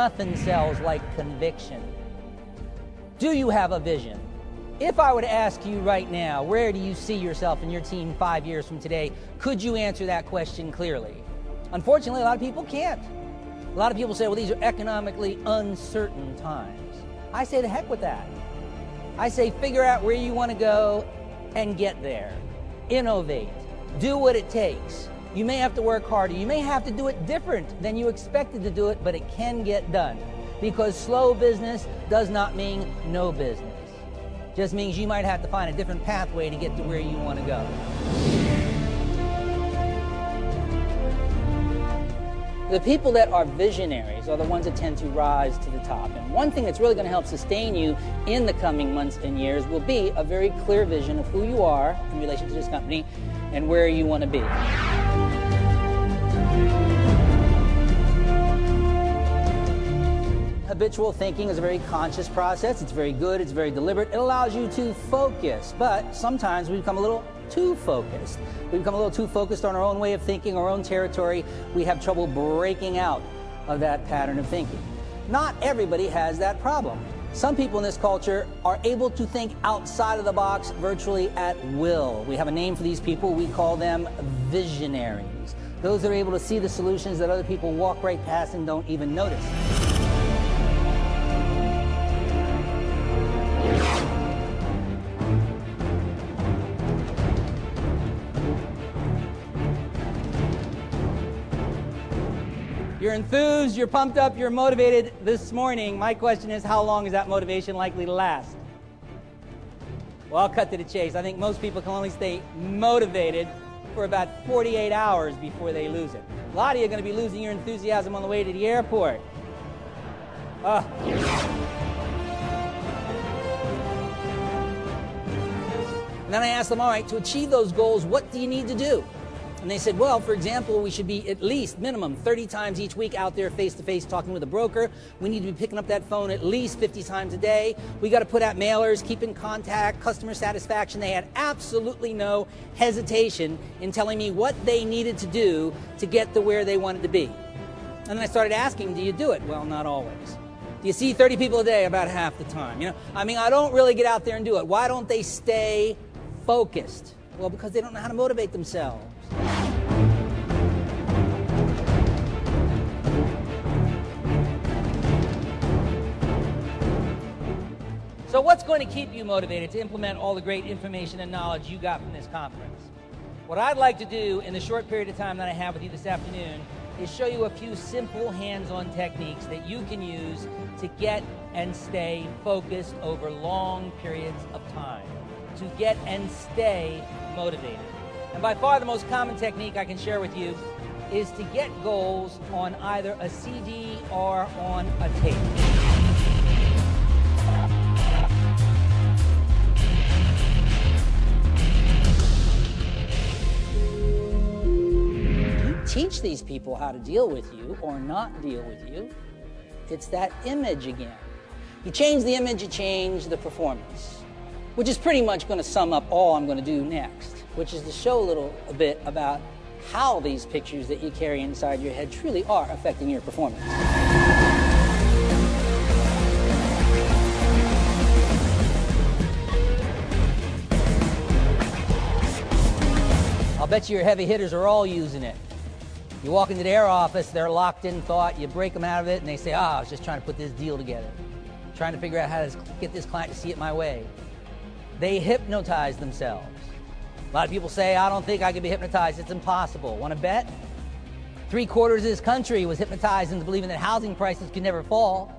nothing sells like conviction. Do you have a vision? If I were to ask you right now, where do you see yourself and your team 5 years from today, could you answer that question clearly? Unfortunately, a lot of people can't. A lot of people say, well, these are economically uncertain times. I say, the heck with that. I say, figure out where you want to go and get there. Innovate. Do what it takes. You may have to work harder. You may have to do it different than you expected to do it, but it can get done. Because slow business does not mean no business. Just means you might have to find a different pathway to get to where you want to go. The people that are visionaries are the ones that tend to rise to the top. And one thing that's really going to help sustain you in the coming months and years will be a very clear vision of who you are in relation to this company and where you want to be. Habitual thinking is a very conscious process. It's very good. It's very deliberate. It allows you to focus. But sometimes we become a little too focused. We become a little too focused on our own way of thinking, our own territory. We have trouble breaking out of that pattern of thinking. Not everybody has that problem. Some people in this culture are able to think outside of the box virtually at will. We have a name for these people. We call them visionaries. Those that are able to see the solutions that other people walk right past and don't even notice. You're enthused, you're pumped up, you're motivated this morning. My question is, how long is that motivation likely to last? Well, I'll cut to the chase. I think most people can only stay motivated for about 48 hours before they lose it. A lot of you are going to be losing your enthusiasm on the way to the airport. And then I asked them, all right, to achieve those goals, what do you need to do? And they said, well, for example, we should be at least minimum 30 times each week out there face-to-face talking with a broker. We need to be picking up that phone at least 50 times a day. We got to put out mailers, keep in contact, customer satisfaction. They had absolutely no hesitation in telling me what they needed to do to get to where they wanted to be. And then I started asking, do you do it? Well, not always. Do you see 30 people a day? About half the time. I don't really get out there and do it. Why don't they stay focused? Well, because they don't know how to motivate themselves. So what's going to keep you motivated to implement all the great information and knowledge you got from this conference? What I'd like to do in the short period of time that I have with you this afternoon is show you a few simple hands-on techniques that you can use to get and stay focused over long periods of time, to get and stay motivated. And by far the most common technique I can share with you is to get goals on either a CD or on a tape. Teach these people how to deal with you or not deal with you. It's that image again. You change the image, you change the performance, which is pretty much going to sum up all I'm going to do next, which is to show a bit about how these pictures that you carry inside your head truly are affecting your performance. I'll bet you your heavy hitters are all using it. You walk into their office, they're locked in thought, you break them out of it, and they say, I was just trying to put this deal together. Trying to figure out how to get this client to see it my way. They hypnotize themselves. A lot of people say, I don't think I can be hypnotized. It's impossible. Want to bet? 3/4 of this country was hypnotized into believing that housing prices could never fall.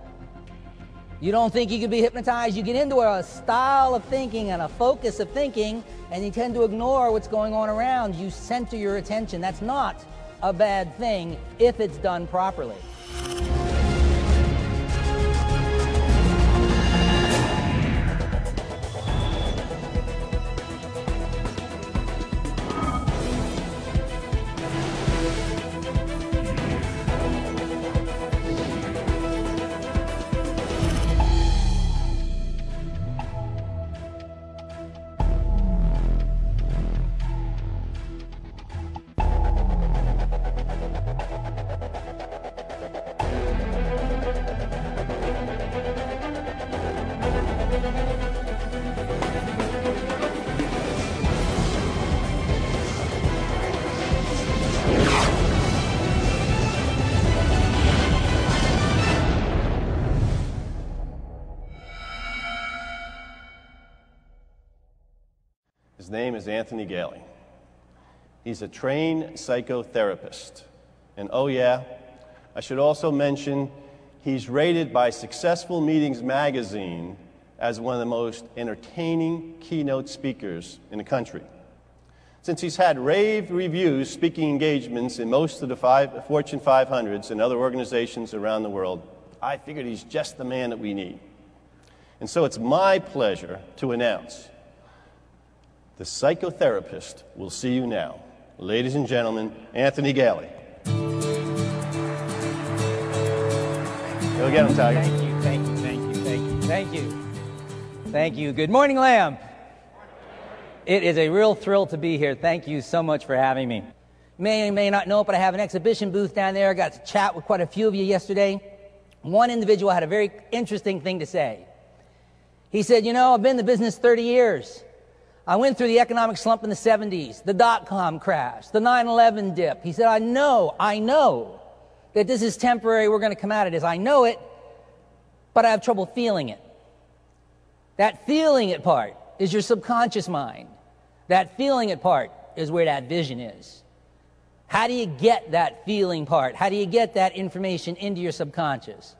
You don't think you could be hypnotized? You get into a style of thinking and a focus of thinking, and you tend to ignore what's going on around. You center your attention. That's not a bad thing if it's done properly. His name is Anthony Galie. He's a trained psychotherapist. And oh yeah, I should also mention he's rated by Successful Meetings magazine as one of the most entertaining keynote speakers in the country. Since he's had rave reviews, speaking engagements in most of the Fortune 500s and other organizations around the world, I figured he's just the man that we need. And so it's my pleasure to announce the psychotherapist will see you now. Ladies and gentlemen, Anthony Galie. Go get him, Tiger. Thank you, thank you, thank you, thank you, thank you. Thank you. Good morning, Lamb. It is a real thrill to be here. Thank you so much for having me. You may or may not know it, but I have an exhibition booth down there. I got to chat with quite a few of you yesterday. One individual had a very interesting thing to say. He said, you know, I've been in the business 30 years. I went through the economic slump in the 70s, the dot-com crash, the 9/11 dip. He said, I know that this is temporary. We're going to come out of this. I know it, but I have trouble feeling it. That feeling it part is your subconscious mind. That feeling it part is where that vision is. How do you get that feeling part? How do you get that information into your subconscious?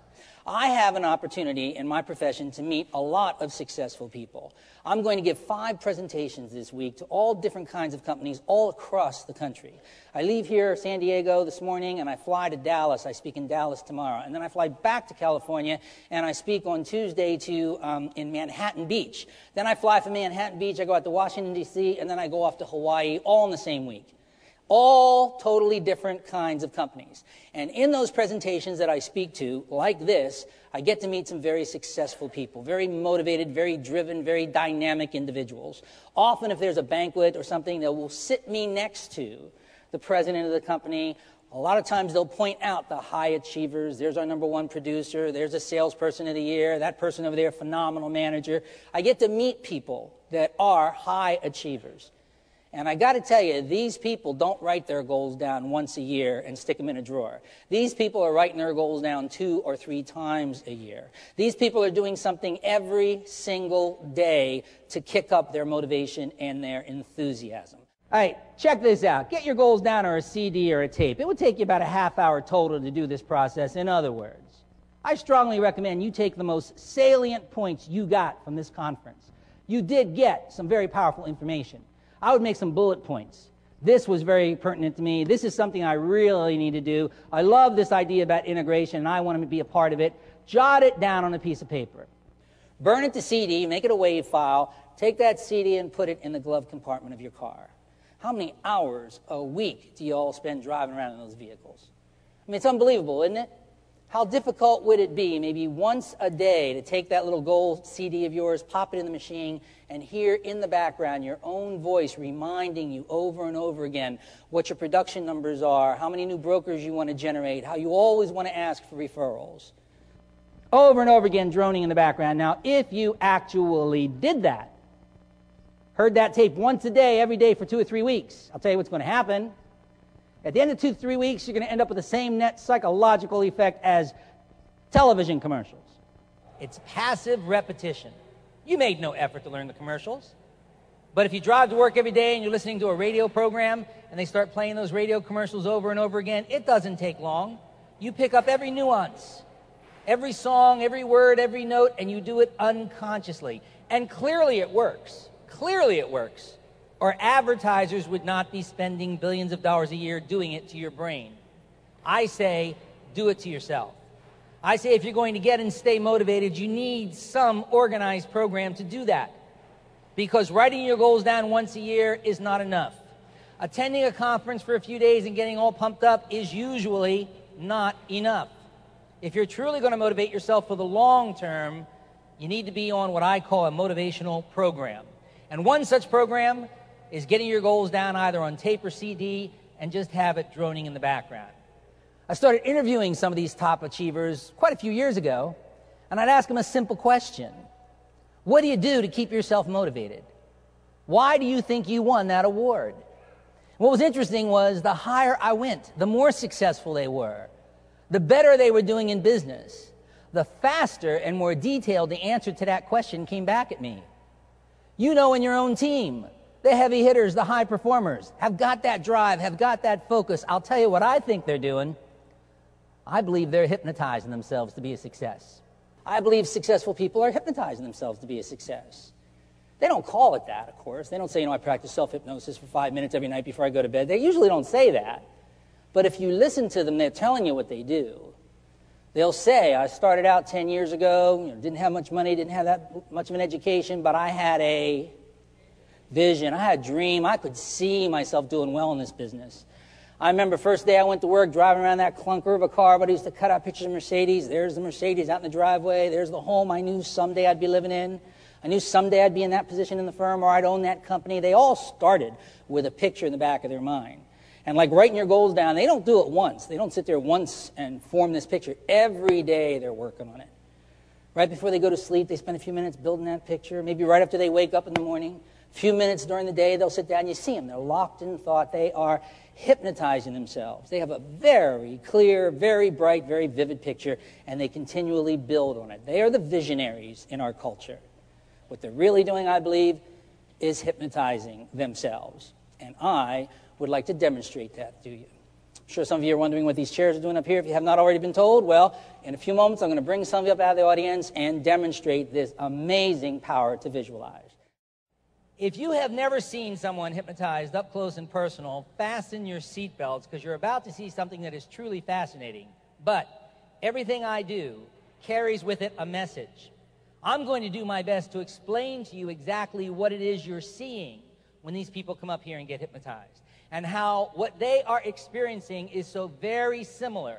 I have an opportunity in my profession to meet a lot of successful people. I'm going to give 5 presentations this week to all different kinds of companies all across the country. I leave here, San Diego, this morning, and I fly to Dallas. I speak in Dallas tomorrow. And then I fly back to California, and I speak on Tuesday in Manhattan Beach. Then I fly from Manhattan Beach, I go out to Washington, D.C., and then I go off to Hawaii, all in the same week. All totally different kinds of companies. And in those presentations that I speak to, like this, I get to meet some very successful people, very motivated, very driven, very dynamic individuals. Often if there's a banquet or something, they will sit me next to the president of the company. A lot of times they'll point out the high achievers. There's our #1 producer. There's a salesperson of the year. That person over there, phenomenal manager. I get to meet people that are high achievers. And I got to tell you, these people don't write their goals down once a year and stick them in a drawer. These people are writing their goals down 2 or 3 times a year. These people are doing something every single day to kick up their motivation and their enthusiasm. All right, check this out. Get your goals down or a CD or a tape. It would take you about a half hour total to do this process. In other words, I strongly recommend you take the most salient points you got from this conference. You did get some very powerful information. I would make some bullet points. This was very pertinent to me. This is something I really need to do. I love this idea about integration, and I want to be a part of it. Jot it down on a piece of paper. Burn it to CD, make it a WAV file, take that CD and put it in the glove compartment of your car. How many hours a week do you all spend driving around in those vehicles? I mean, it's unbelievable, isn't it? How difficult would it be maybe once a day to take that little gold CD of yours, pop it in the machine, and hear in the background your own voice reminding you over and over again what your production numbers are, how many new brokers you want to generate, how you always want to ask for referrals. Over and over again, droning in the background. Now, if you actually did that, heard that tape once a day, every day for 2 or 3 weeks, I'll tell you what's going to happen. At the end of 2 to 3 weeks, you're going to end up with the same net psychological effect as television commercials. It's passive repetition. You made no effort to learn the commercials. But if you drive to work every day and you're listening to a radio program and they start playing those radio commercials over and over again, it doesn't take long. You pick up every nuance, every song, every word, every note, and you do it unconsciously. And clearly it works. Clearly it works. Or advertisers would not be spending billions of dollars a year doing it to your brain. I say, do it to yourself. I say if you're going to get and stay motivated, you need some organized program to do that. Because writing your goals down once a year is not enough. Attending a conference for a few days and getting all pumped up is usually not enough. If you're truly going to motivate yourself for the long term, you need to be on what I call a motivational program. And one such program is getting your goals down either on tape or CD and just have it droning in the background. I started interviewing some of these top achievers quite a few years ago, and I'd ask them a simple question. What do you do to keep yourself motivated? Why do you think you won that award? What was interesting was the higher I went, the more successful they were, the better they were doing in business, the faster and more detailed the answer to that question came back at me. You know in your own team, The heavy hitters, the high performers, have got that drive, have got that focus. I'll tell you what I think they're doing. I believe they're hypnotizing themselves to be a success. I believe successful people are hypnotizing themselves to be a success. They don't call it that, of course. They don't say, I practice self-hypnosis for 5 minutes every night before I go to bed. They usually don't say that. But if you listen to them, they're telling you what they do. They'll say, I started out 10 years ago, didn't have much money, didn't have that much of an education, but I had a vision, I had a dream, I could see myself doing well in this business. I remember first day I went to work driving around that clunker of a car, but I used to cut out pictures of Mercedes. There's the Mercedes out in the driveway. There's the home I knew someday I'd be living in. I knew someday I'd be in that position in the firm or I'd own that company. They all started with a picture in the back of their mind. And like writing your goals down, they don't do it once. They don't sit there once and form this picture. Every day they're working on it. Right before they go to sleep, they spend a few minutes building that picture. Maybe right after they wake up in the morning, a few minutes during the day, they'll sit down and you see them. They're locked in thought. They are hypnotizing themselves. They have a very clear, very bright, very vivid picture, and they continually build on it. They are the visionaries in our culture. What they're really doing, I believe, is hypnotizing themselves. And I would like to demonstrate that to you. I'm sure some of you are wondering what these chairs are doing up here. If you have not already been told, well, in a few moments I'm going to bring some of you up out of the audience and demonstrate this amazing power to visualize. If you have never seen someone hypnotized up close and personal, fasten your seatbelts because you're about to see something that is truly fascinating. But everything I do carries with it a message. I'm going to do my best to explain to you exactly what it is you're seeing when these people come up here and get hypnotized, and how what they are experiencing is so very similar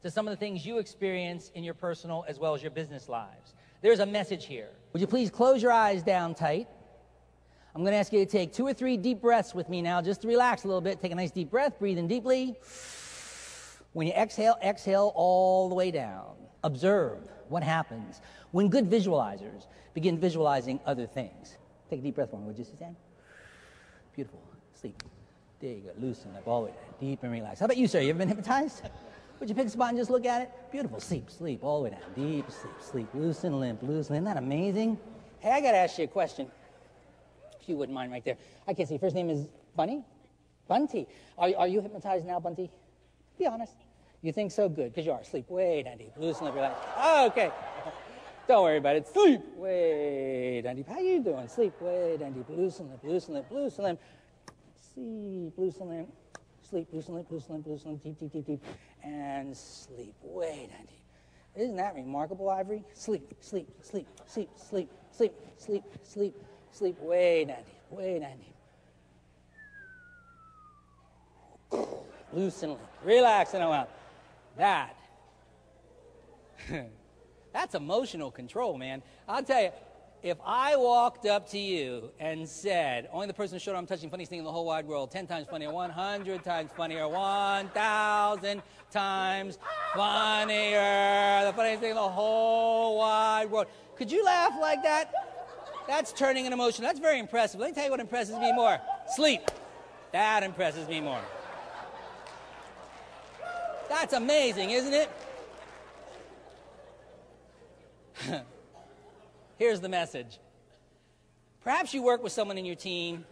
to some of the things you experience in your personal as well as your business lives. There's a message here. Would you please close your eyes down tight? I'm going to ask you to take 2 or 3 deep breaths with me now, just to relax a little bit. Take a nice deep breath, breathe in deeply. When you exhale, exhale all the way down. Observe what happens when good visualizers begin visualizing other things. Take a deep breath for me, would you, Suzanne? Beautiful. Sleep. There you go. Loosen up all the way down. Deep and relax. How about you, sir? You ever been hypnotized? Would you pick a spot and just look at it? Beautiful. Sleep, sleep all the way down. Deep sleep, sleep. Loosen, limp, loosen. Isn't that amazing? Hey, I got to ask you a question. If you wouldn't mind right there. I can't see. First name is Bunny? Bunty. Are you hypnotized now, Bunty? Be honest. You think so? Good, because you are. Sleep way down deep. Loosen, limp, relax. Oh, okay. Don't worry about it. Sleep way down deep. How you doing? Sleep way down deep. Loosen, limp, loosen, limp, loosen, limp. Sleep, loosen, limp. Sleep, loosen, limp, loosen, limp, loosen, limp. Deep, deep, deep, deep. And sleep way down deep. Isn't that remarkable, Ivory? Sleep, sleep, sleep, sleep, sleep, sleep, sleep, sleep, sleep way down deep, way down deep. Loosen, limp. Relax in a while. That's emotional control, man. I'll tell you, if I walked up to you and said, only the person who showed I'm touching funniest thing in the whole wide world, 10 times funnier, 100 times funnier, 1,000 times funnier, the funniest thing in the whole wide world. Could you laugh like that? That's turning an emotion. That's very impressive. Let me tell you what impresses me more. Sleep. That impresses me more. That's amazing, isn't it? Here's the message. Perhaps you work with someone in your team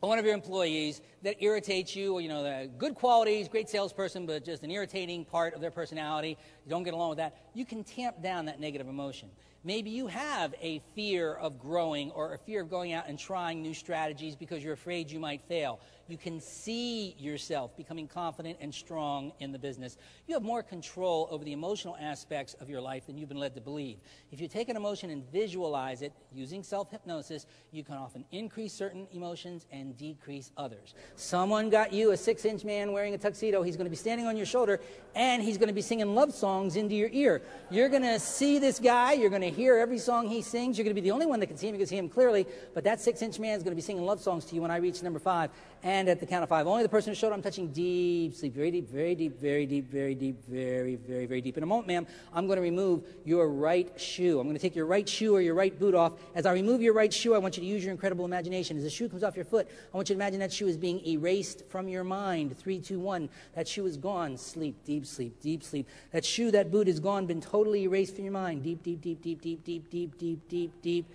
or one of your employees that irritates you, or the good qualities, great salesperson, but just an irritating part of their personality. You don't get along with that. You can tamp down that negative emotion. Maybe you have a fear of growing or a fear of going out and trying new strategies because you're afraid you might fail. You can see yourself becoming confident and strong in the business. You have more control over the emotional aspects of your life than you've been led to believe. If you take an emotion and visualize it using self-hypnosis, you can often increase certain emotions and decrease others. Someone got you a 6-inch man wearing a tuxedo. He's going to be standing on your shoulder, and he's going to be singing love songs into your ear. You're going to see this guy. You're going to hear every song he sings. You're going to be the only one that can see him. You can see him clearly, but that 6-inch man is going to be singing love songs to you when I reach number 5. And at the count of 5, only the person who showed I'm touching deep sleep, very deep, very deep, very deep, very deep, very, very, very deep. In a moment, ma'am, I'm going to remove your right shoe. I'm going to take your right shoe or your right boot off. As I remove your right shoe, I want you to use your incredible imagination. As the shoe comes off your foot, I want you to imagine that shoe is being erased from your mind. 3, 2, 1. That shoe is gone. Sleep, deep sleep, deep sleep. That shoe, that boot is gone, been totally erased from your mind. Deep, deep, deep, deep, deep, deep, deep, deep, deep, deep,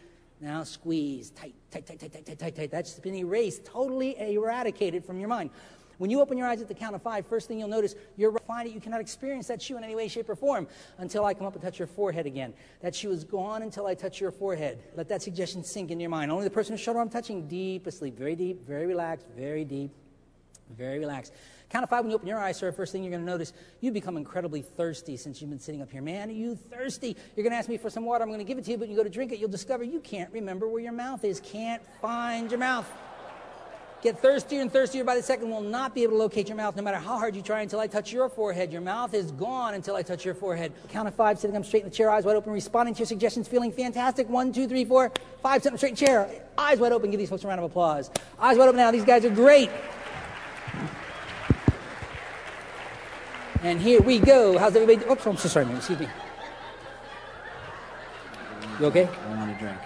Now squeeze, tight, tight, tight, tight, tight, tight, tight, tight. That's been erased, totally eradicated from your mind. When you open your eyes at the count of 5, first thing you'll notice, you're finding you cannot experience that shoe in any way, shape, or form until I come up and touch your forehead again. That shoe is gone until I touch your forehead. Let that suggestion sink in your mind. Only the person whose shoulder I'm touching, deep asleep, very deep, very relaxed, very deep, very relaxed. Count of 5, when you open your eyes, sir, first thing you're going to notice, you become incredibly thirsty since you've been sitting up here. Man, are you thirsty? You're going to ask me for some water. I'm going to give it to you, but when you go to drink it, you'll discover you can't remember where your mouth is. Can't find your mouth. Get thirstier and thirstier by the second. Will not be able to locate your mouth no matter how hard you try until I touch your forehead. Your mouth is gone until I touch your forehead. Count of 5, sitting up straight in the chair, eyes wide open, responding to your suggestions, feeling fantastic. 1, 2, 3, 4, 5, sitting up straight in the chair, eyes wide open. Give these folks a round of applause. Eyes wide open now. These guys are great. And here we go. How's everybody? Oops, I'm so sorry, man. Excuse me. You okay? I want a drink.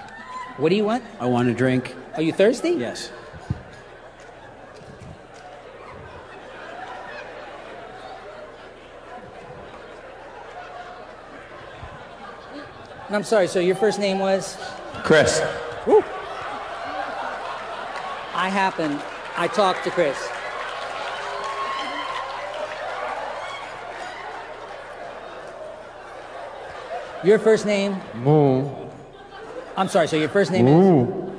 What do you want? I want a drink. Are you thirsty? Yes. And I'm sorry, so your first name was? Chris. Woo. I talked to Chris. Your first name? Moo. I'm sorry, so your first name Moo. is?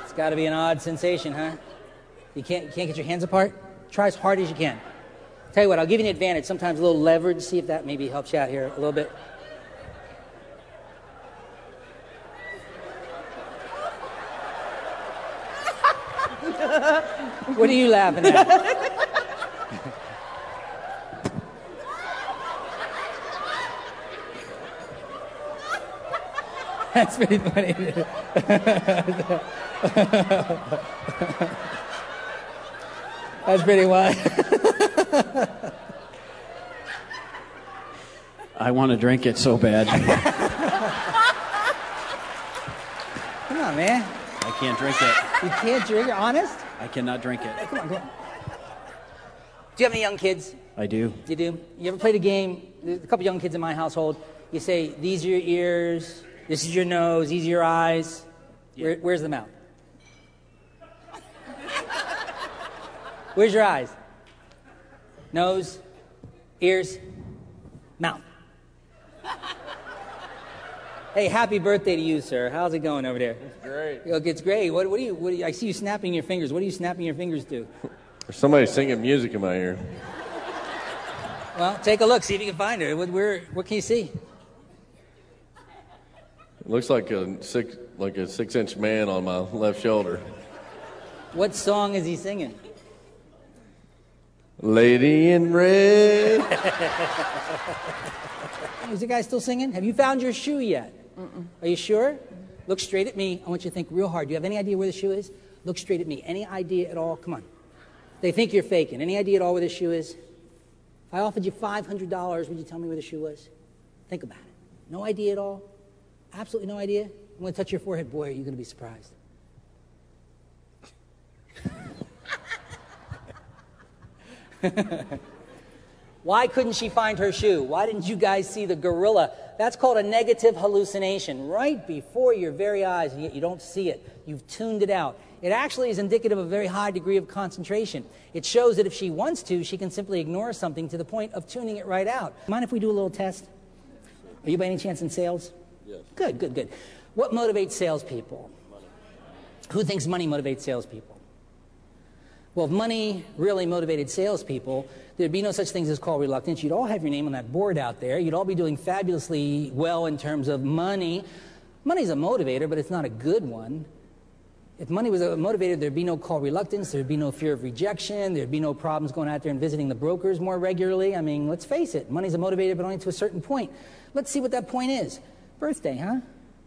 It's got to be an odd sensation, huh? You can't get your hands apart? Try as hard as you can. Tell you what, I'll give you an advantage. Sometimes a little leverage. See if that maybe helps you out here a little bit. What are you laughing at? That's pretty funny. That's pretty wild. I want to drink it so bad. Come on, man. I can't drink it. You can't drink it? Honest? I cannot drink it. Come on, come on. Do you have any young kids? I do. You do? You ever played a game? There's a couple young kids in my household. You say, these are your ears, this is your nose, these are your eyes. Yeah. Where's the mouth? Where's your eyes? Nose, ears, mouth. Hey, happy birthday to you, sir. How's it going over there? It's great. Look, it's great. What do you, I see you snapping your fingers. What are you snapping your fingers to? There's somebody singing music in my ear. Well, take a look. See if you can find her. What can you see? It looks like a 6-inch man on my left shoulder. What song is he singing? Lady in red. Is the guy still singing? Have you found your shoe yet? Mm-mm. Are you sure? Look straight at me. I want you to think real hard. Do you have any idea where the shoe is? Look straight at me. Any idea at all? Come on. They think you're faking. Any idea at all where the shoe is? If I offered you $500, would you tell me where the shoe was? Think about it. No idea at all? Absolutely no idea? I'm going to touch your forehead. Boy, are you going to be surprised. Why couldn't she find her shoe? Why didn't you guys see the gorilla? That's called a negative hallucination, right before your very eyes, and yet you don't see it. You've tuned it out. It actually is indicative of a very high degree of concentration. It shows that if she wants to, she can simply ignore something to the point of tuning it right out. Mind if we do a little test? Are you by any chance in sales? Yes. Good, good, good. What motivates salespeople? Money. Who thinks money motivates salespeople? Well, if money really motivated salespeople, there'd be no such things as call reluctance. You'd all have your name on that board out there. You'd all be doing fabulously well in terms of money. Money's a motivator, but it's not a good one. If money was a motivator, there'd be no call reluctance, there'd be no fear of rejection, there'd be no problems going out there and visiting the brokers more regularly. I mean, let's face it, money's a motivator, but only to a certain point. Let's see what that point is. Birthday, huh?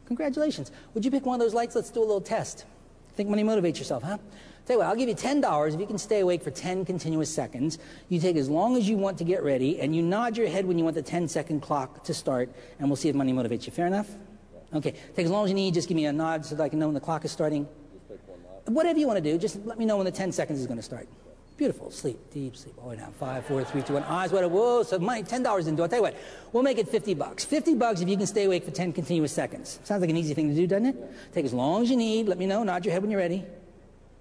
Congratulations. Would you pick one of those lights? Let's do a little test. Think money motivates yourself, huh? Tell you what, I'll give you $10 if you can stay awake for 10 continuous seconds. You take as long as you want to get ready, and you nod your head when you want the 10-second clock to start, and we'll see if money motivates you. Fair enough? Okay. Take as long as you need. Just give me a nod so that I can know when the clock is starting. Whatever you want to do, just let me know when the 10 seconds is going to start. Beautiful. Sleep. Deep sleep. All the way down. 5, 4, 3, 2, 1. Eyes wide open. Whoa, so money, $10 into it. I'll tell you what. We'll make it $50. $50 if you can stay awake for 10 continuous seconds. Sounds like an easy thing to do, doesn't it? Take as long as you need. Let me know. Nod your head when you're ready.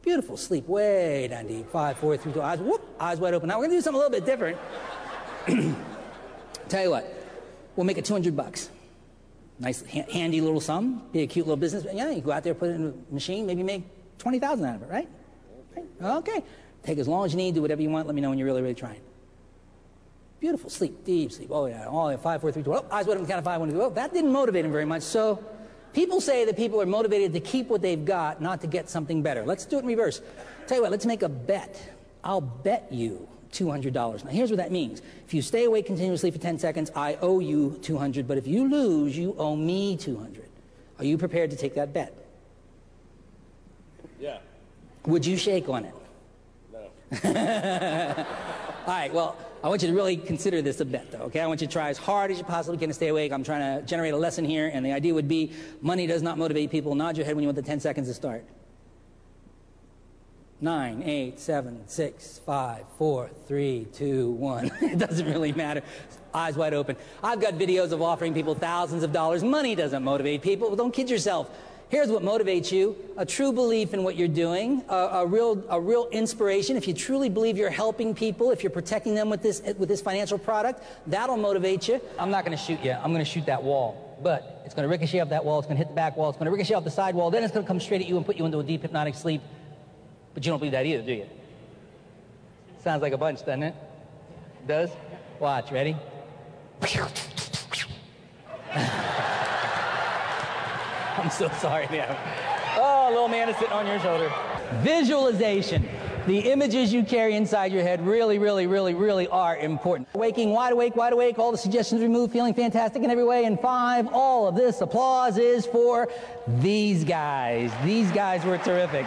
Beautiful. Sleep way down deep. 5, 4, 3, 2, eyes. Whoop. Eyes wide open. Now we're going to do something a little bit different. Tell you what. We'll make it $200. Nice, handy little sum. Be a cute little business. Yeah, you go out there, put it in a machine, maybe make $20,000 out of it, right? Okay. Take as long as you need. Do whatever you want. Let me know when you're really, really trying. Beautiful. Sleep. Deep sleep. Oh, yeah. All 5, 4, 3, 2, 1. Oh, eyes wide open. Count of 5, 1, 2, 3. Oh, that didn't motivate him very much. So people say that people are motivated to keep what they've got, not to get something better. Let's do it in reverse. Tell you what, let's make a bet. I'll bet you $200. Now, here's what that means. If you stay awake continuously for 10 seconds, I owe you $200. But if you lose, you owe me $200. Are you prepared to take that bet? Yeah. Would you shake on it? No. All right, well, I want you to really consider this a bet, though, okay? I want you to try as hard as you possibly can to stay awake. I'm trying to generate a lesson here, and the idea would be money does not motivate people. Nod your head when you want the 10 seconds to start. 9, 8, 7, 6, 5, 4, 3, 2, 1. It doesn't really matter. Eyes wide open. I've got videos of offering people thousands of dollars. Money doesn't motivate people. Well, don't kid yourself. Here's what motivates you: a true belief in what you're doing, a real inspiration. If you truly believe you're helping people, if you're protecting them with this financial product, that'll motivate you. I'm not going to shoot you. I'm going to shoot that wall. But it's going to ricochet off that wall. It's going to hit the back wall. It's going to ricochet off the side wall. Then it's going to come straight at you and put you into a deep hypnotic sleep. But you don't believe that either, do you? Sounds like a bunch, doesn't it? It does? Watch. Ready? I'm so sorry, man. Oh, little man is sitting on your shoulder. Visualization. The images you carry inside your head really, really, really, really are important. Waking wide awake, all the suggestions removed, feeling fantastic in every way. And 5, all of this applause is for these guys. These guys were terrific.